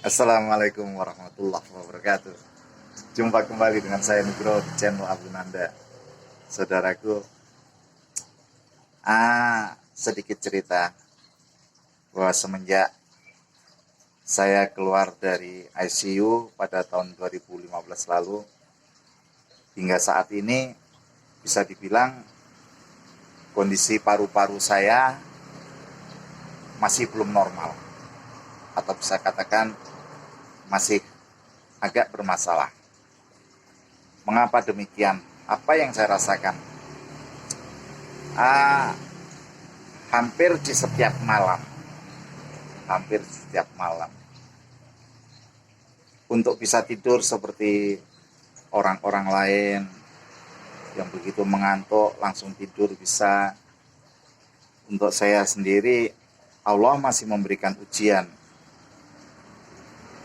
Assalamualaikum warahmatullahi wabarakatuh. Jumpa kembali dengan saya Nugroho di channel Abu Nanda. Saudaraku, sedikit cerita bahwa semenjak saya keluar dari ICU pada tahun 2015 lalu, hingga saat ini bisa dibilang kondisi paru-paru saya masih belum normal, atau bisa katakan masih agak bermasalah. Mengapa demikian? Apa yang saya rasakan? Hampir di setiap malam, untuk bisa tidur seperti orang-orang lain yang begitu mengantuk langsung tidur bisa. Untuk saya sendiri, Allah masih memberikan ujian.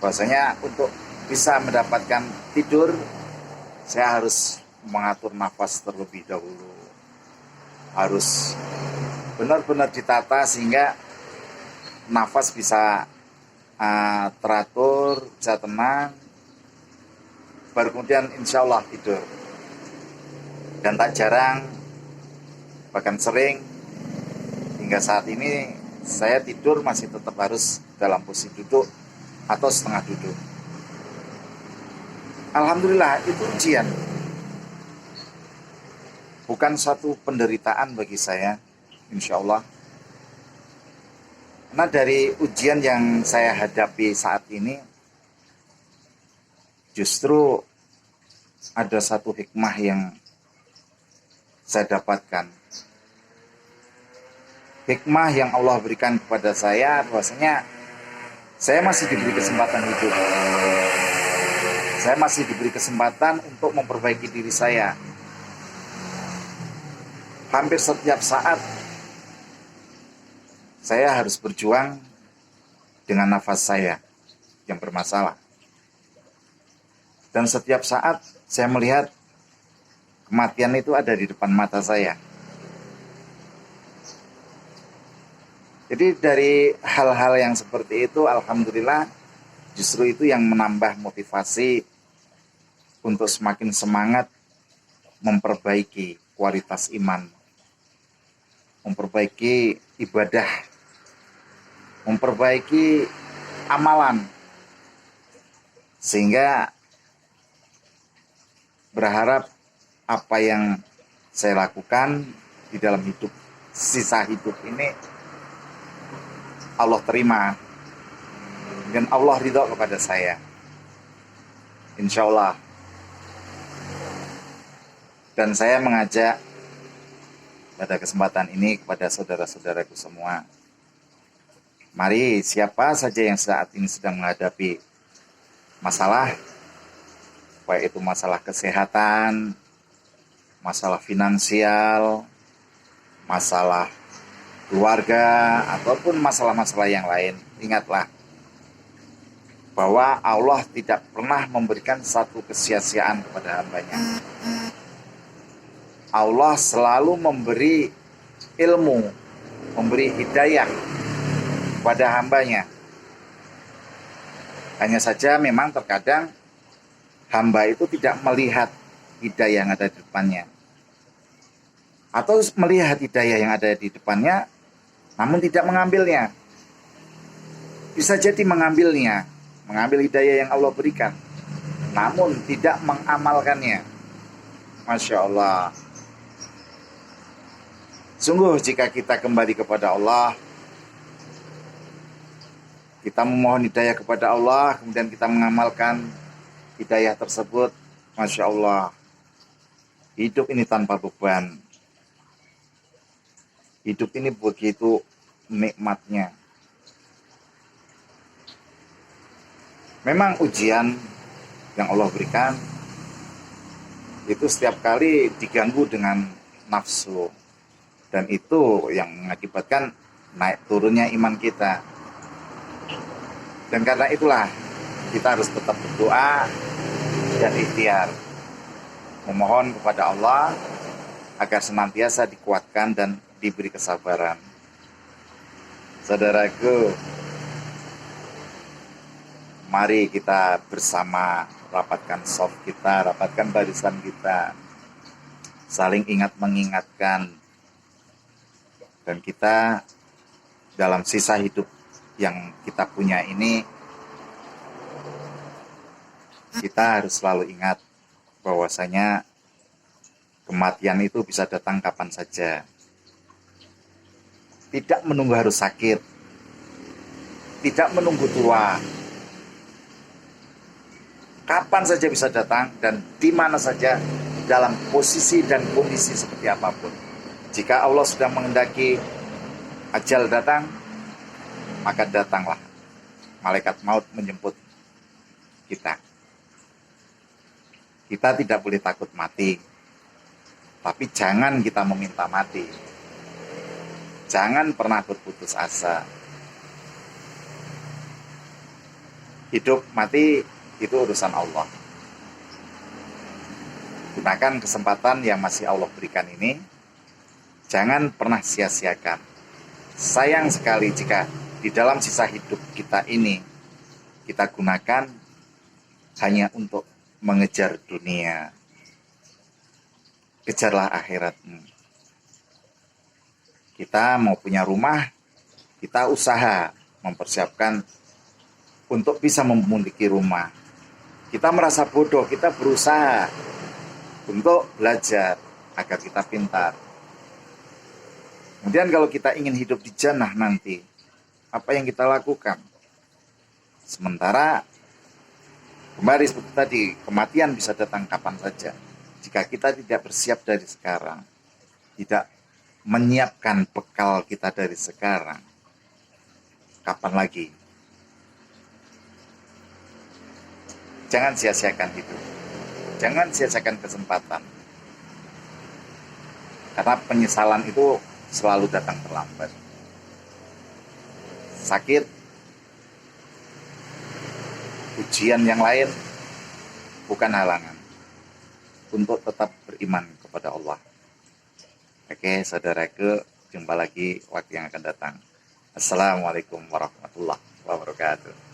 Bahwasanya untuk bisa mendapatkan tidur, saya harus mengatur nafas terlebih dahulu. Harus benar-benar ditata sehingga nafas bisa teratur, bisa tenang, baru kemudian insya Allah tidur. Dan tak jarang, bahkan sering, hingga saat ini saya tidur masih tetap harus dalam posisi duduk atau setengah duduk. Alhamdulillah, itu ujian, bukan suatu penderitaan bagi saya, insya Allah. Karena dari ujian yang saya hadapi saat ini, justru ada satu hikmah yang saya dapatkan. Hikmah yang Allah berikan kepada saya, bahwasanya saya masih diberi kesempatan hidup. Saya masih diberi kesempatan untuk memperbaiki diri saya. Hampir setiap saat saya harus berjuang dengan nafas saya yang bermasalah. Dan setiap saat saya melihat kematian itu ada di depan mata saya. Jadi dari hal-hal yang seperti itu, alhamdulillah, justru itu yang menambah motivasi untuk semakin semangat memperbaiki kualitas iman, memperbaiki ibadah, memperbaiki amalan, sehingga berharap apa yang saya lakukan di dalam sisa hidup ini Allah terima dan Allah ridho kepada saya, insya Allah. Dan saya mengajak pada kesempatan ini kepada saudara-saudaraku semua, mari siapa saja yang saat ini sedang menghadapi masalah, baik itu masalah kesehatan, masalah finansial, masalah keluarga, ataupun masalah-masalah yang lain, ingatlah bahwa Allah tidak pernah memberikan satu kesia-siaan kepada hambanya. Allah selalu memberi ilmu, memberi hidayah kepada hambanya. Hanya saja memang terkadang hamba itu tidak melihat hidayah yang ada di depannya, atau melihat hidayah yang ada di depannya namun tidak mengambilnya. Bisa jadi mengambil hidayah yang Allah berikan, namun tidak mengamalkannya. Masya Allah. Sungguh jika kita kembali kepada Allah, kita memohon hidayah kepada Allah, kemudian kita mengamalkan hidayah tersebut, Masya Allah, hidup ini tanpa beban. Hidup ini begitu nikmatnya. Memang ujian yang Allah berikan itu setiap kali diganggu dengan nafsu, dan itu yang mengakibatkan naik turunnya iman kita. Dan karena itulah kita harus tetap berdoa dan ikhtiar, memohon kepada Allah agar senantiasa dikuatkan dan diberi kesabaran. Saudaraku, Mari kita bersama rapatkan soft kita, rapatkan barisan kita, saling ingat mengingatkan, dan kita dalam sisa hidup yang kita punya ini, kita harus selalu ingat bahwasanya kematian itu bisa datang kapan saja. Tidak menunggu harus sakit, tidak menunggu tua. Kapan saja bisa datang dan di mana saja, dalam posisi dan kondisi seperti apapun. Jika Allah sudah menghendaki ajal datang, maka datanglah malaikat maut menjemput kita. Kita tidak boleh takut mati, tapi jangan kita meminta mati. Jangan pernah berputus asa. Hidup mati itu urusan Allah. Gunakan kesempatan yang masih Allah berikan ini. Jangan pernah sia-siakan. Sayang sekali jika di dalam sisa hidup kita ini kita gunakan hanya untuk mengejar dunia. Kejarlah akhiratmu. Kita mau punya rumah, kita usaha mempersiapkan untuk bisa memiliki rumah. Kita merasa bodoh, kita berusaha untuk belajar agar kita pintar. Kemudian kalau kita ingin hidup di jannah nanti, apa yang kita lakukan? Sementara kembali seperti tadi, kematian bisa datang kapan saja. Jika kita tidak bersiap dari sekarang, tidak menyiapkan bekal kita dari sekarang, kapan lagi? Jangan sia-siakan hidup. Jangan sia-siakan kesempatan. Karena penyesalan itu selalu datang terlambat. Sakit, ujian yang lain bukan halangan untuk tetap beriman kepada Allah. Oke, saudaraku, jumpa lagi waktu yang akan datang. Assalamualaikum warahmatullahi wabarakatuh.